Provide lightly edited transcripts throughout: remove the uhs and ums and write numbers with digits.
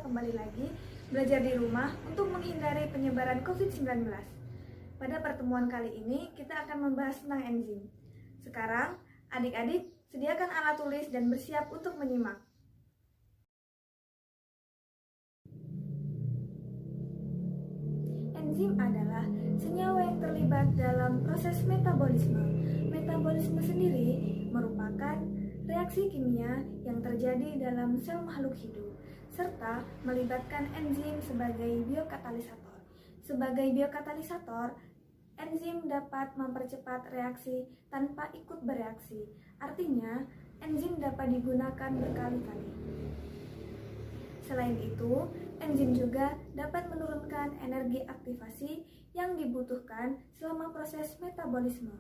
kembali lagi belajar di rumah untuk menghindari penyebaran COVID-19. Pada pertemuan kali ini, kita akan membahas tentang enzim. Sekarang, adik-adik, sediakan alat tulis dan bersiap untuk menyimak. Enzim adalah senyawa yang terlibat dalam proses metabolisme. Metabolisme sendiri merupakan reaksi kimia yang terjadi dalam sel makhluk hidup, serta melibatkan enzim sebagai biokatalisator. Sebagai biokatalisator, enzim dapat mempercepat reaksi tanpa ikut bereaksi. Artinya, enzim dapat digunakan berkali-kali. Selain itu, enzim juga dapat menurunkan energi aktivasi yang dibutuhkan selama proses metabolisme.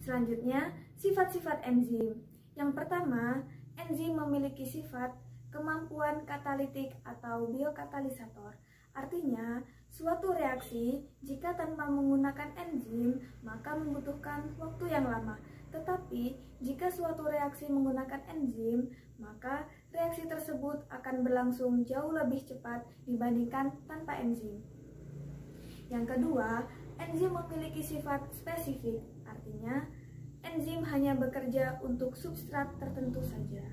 Selanjutnya, sifat-sifat enzim. Yang pertama, enzim memiliki sifat kemampuan katalitik atau biokatalisator. Artinya, suatu reaksi jika tanpa menggunakan enzim, maka membutuhkan waktu yang lama. Tetapi, jika suatu reaksi menggunakan enzim, maka reaksi tersebut akan berlangsung jauh lebih cepat dibandingkan tanpa enzim. Yang kedua, enzim memiliki sifat spesifik. Artinya, enzim hanya bekerja untuk substrat tertentu saja.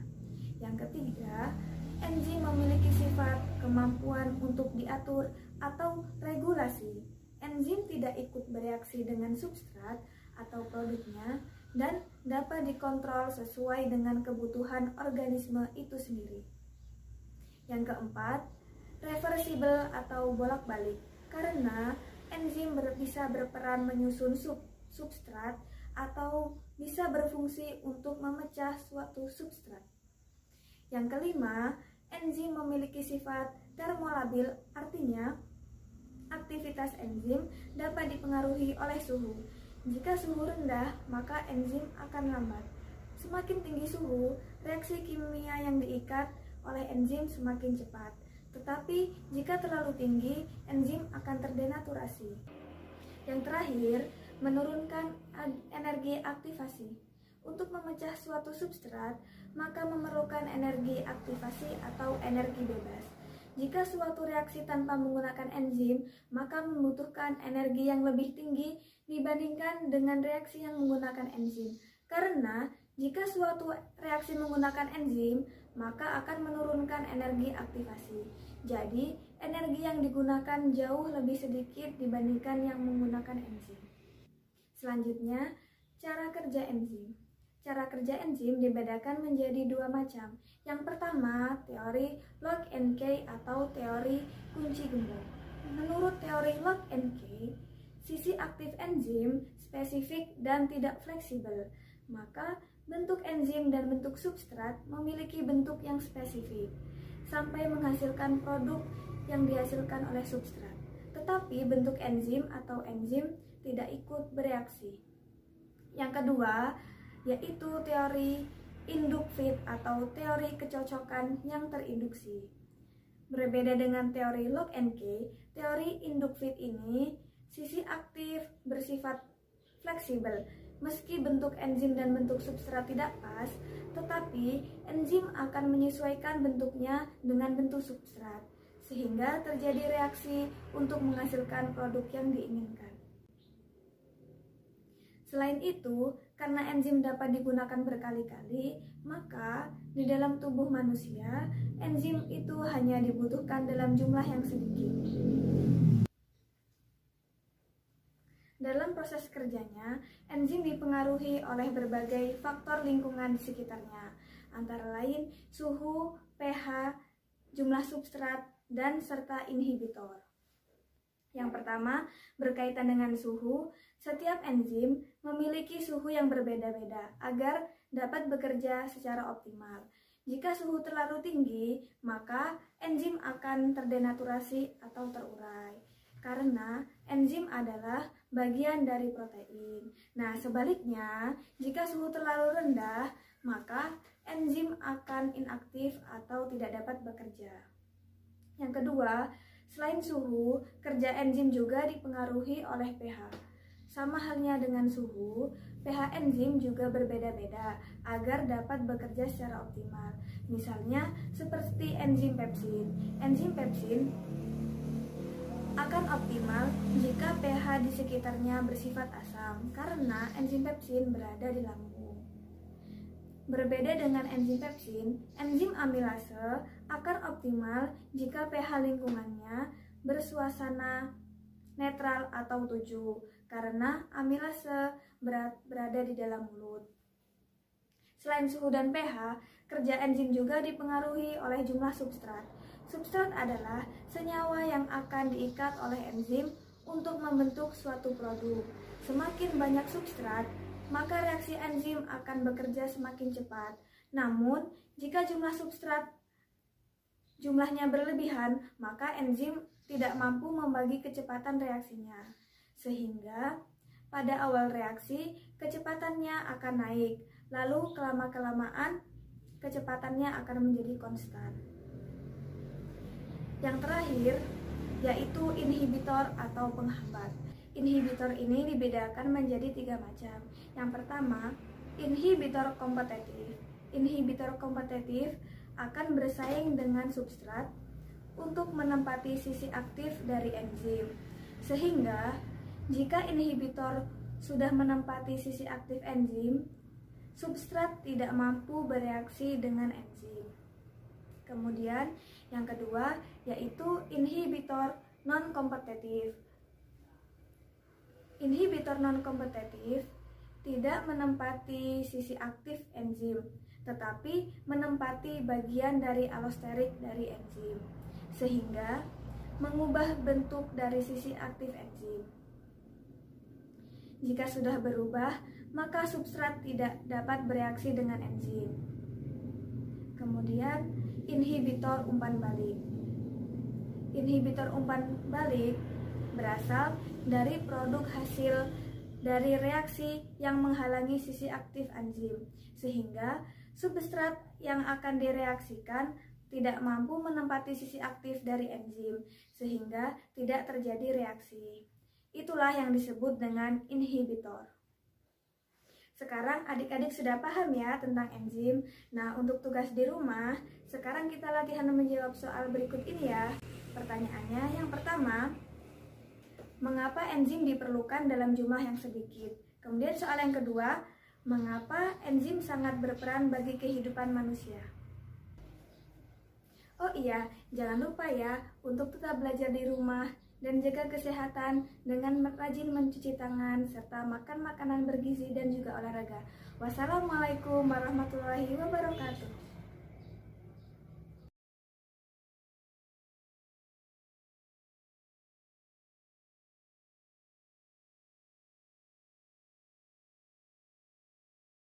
Yang ketiga, enzim memiliki sifat kemampuan untuk diatur atau regulasi. Enzim tidak ikut bereaksi dengan substrat atau produknya dan dapat dikontrol sesuai dengan kebutuhan organisme itu sendiri. Yang keempat, reversibel atau bolak-balik. Karena enzim bisa berperan menyusun substrat atau bisa berfungsi untuk memecah suatu substrat. Yang kelima, enzim memiliki sifat termolabil, artinya aktivitas enzim dapat dipengaruhi oleh suhu. Jika suhu rendah, maka enzim akan lambat. Semakin tinggi suhu, reaksi kimia yang diikat oleh enzim semakin cepat. Tetapi jika terlalu tinggi, enzim akan terdenaturasi. Yang terakhir, menurunkan energi aktivasi. Untuk memecah suatu substrat, maka memerlukan energi aktivasi atau energi bebas. Jika suatu reaksi tanpa menggunakan enzim, maka membutuhkan energi yang lebih tinggi dibandingkan dengan reaksi yang menggunakan enzim. Karena jika suatu reaksi menggunakan enzim, maka akan menurunkan energi aktivasi. Jadi, energi yang digunakan jauh lebih sedikit dibandingkan yang menggunakan enzim. Selanjutnya, cara kerja enzim. Cara kerja enzim dibedakan menjadi dua macam. Yang pertama, teori lock and key atau teori kunci gembok. Menurut teori lock and key, sisi aktif enzim spesifik dan tidak fleksibel. Maka, bentuk enzim dan bentuk substrat memiliki bentuk yang spesifik, sampai menghasilkan produk yang dihasilkan oleh substrat. Tetapi bentuk enzim atau enzim tidak ikut bereaksi. Yang kedua, yaitu teori induct fit atau teori kecocokan yang terinduksi. Berbeda dengan teori lock and key, teori induct fit ini sisi aktif bersifat fleksibel. Meski bentuk enzim dan bentuk substrat tidak pas, tetapi enzim akan menyesuaikan bentuknya dengan bentuk substrat, sehingga terjadi reaksi untuk menghasilkan produk yang diinginkan. Selain itu, karena enzim dapat digunakan berkali-kali, maka di dalam tubuh manusia, enzim itu hanya dibutuhkan dalam jumlah yang sedikit. Dalam proses kerjanya, enzim dipengaruhi oleh berbagai faktor lingkungan di sekitarnya, antara lain suhu, pH, jumlah substrat, dan serta inhibitor. Yang pertama, berkaitan dengan suhu. Setiap enzim memiliki suhu yang berbeda-beda agar dapat bekerja secara optimal. Jika suhu terlalu tinggi, maka enzim akan terdenaturasi atau terurai. Karena enzim adalah bagian dari protein. Nah, sebaliknya, jika suhu terlalu rendah, maka enzim akan inaktif atau tidak dapat bekerja. Yang kedua, selain suhu, kerja enzim juga dipengaruhi oleh pH. Sama halnya dengan suhu, pH enzim juga berbeda-beda agar dapat bekerja secara optimal. Misalnya seperti enzim pepsin. Enzim pepsin akan optimal jika pH di sekitarnya bersifat asam karena enzim pepsin berada di lambung. Berbeda dengan enzim pepsin, enzim amilase akan optimal jika pH lingkungannya bersuasana netral atau 7 karena amilase berada di dalam mulut. Selain suhu dan pH, kerja enzim juga dipengaruhi oleh jumlah substrat. Substrat adalah senyawa yang akan diikat oleh enzim untuk membentuk suatu produk. Semakin banyak substrat, maka reaksi enzim akan bekerja semakin cepat. Namun, jika jumlah substrat jumlahnya berlebihan, maka enzim tidak mampu membagi kecepatan reaksinya. Sehingga, pada awal reaksi, kecepatannya akan naik. Lalu, kelama-kelamaan, kecepatannya akan menjadi konstan. Yang terakhir, yaitu inhibitor atau penghambat. Inhibitor ini dibedakan menjadi 3 macam. Yang pertama, inhibitor kompetitif. Inhibitor kompetitif akan bersaing dengan substrat untuk menempati sisi aktif dari enzim. Sehingga, jika inhibitor sudah menempati sisi aktif enzim, substrat tidak mampu bereaksi dengan enzim. Kemudian, yang kedua yaitu inhibitor non-kompetitif. Inhibitor non-kompetitif tidak menempati sisi aktif enzim, tetapi menempati bagian dari alosterik dari enzim, sehingga mengubah bentuk dari sisi aktif enzim. Jika sudah berubah, maka substrat tidak dapat bereaksi dengan enzim. Kemudian, inhibitor umpan balik. Inhibitor umpan balik berasal dari produk hasil dari reaksi yang menghalangi sisi aktif enzim, sehingga substrat yang akan direaksikan tidak mampu menempati sisi aktif dari enzim, sehingga tidak terjadi reaksi. Itulah yang disebut dengan inhibitor. Sekarang adik-adik sudah paham ya tentang enzim. Nah, untuk tugas di rumah, sekarang kita latihan menjawab soal berikut ini ya. Pertanyaannya yang pertama, mengapa enzim diperlukan dalam jumlah yang sedikit? Kemudian soal yang kedua, mengapa enzim sangat berperan bagi kehidupan manusia? Oh iya, jangan lupa ya untuk tetap belajar di rumah dan jaga kesehatan dengan rajin mencuci tangan serta makan makanan bergizi dan juga olahraga. Wassalamualaikum warahmatullahi wabarakatuh.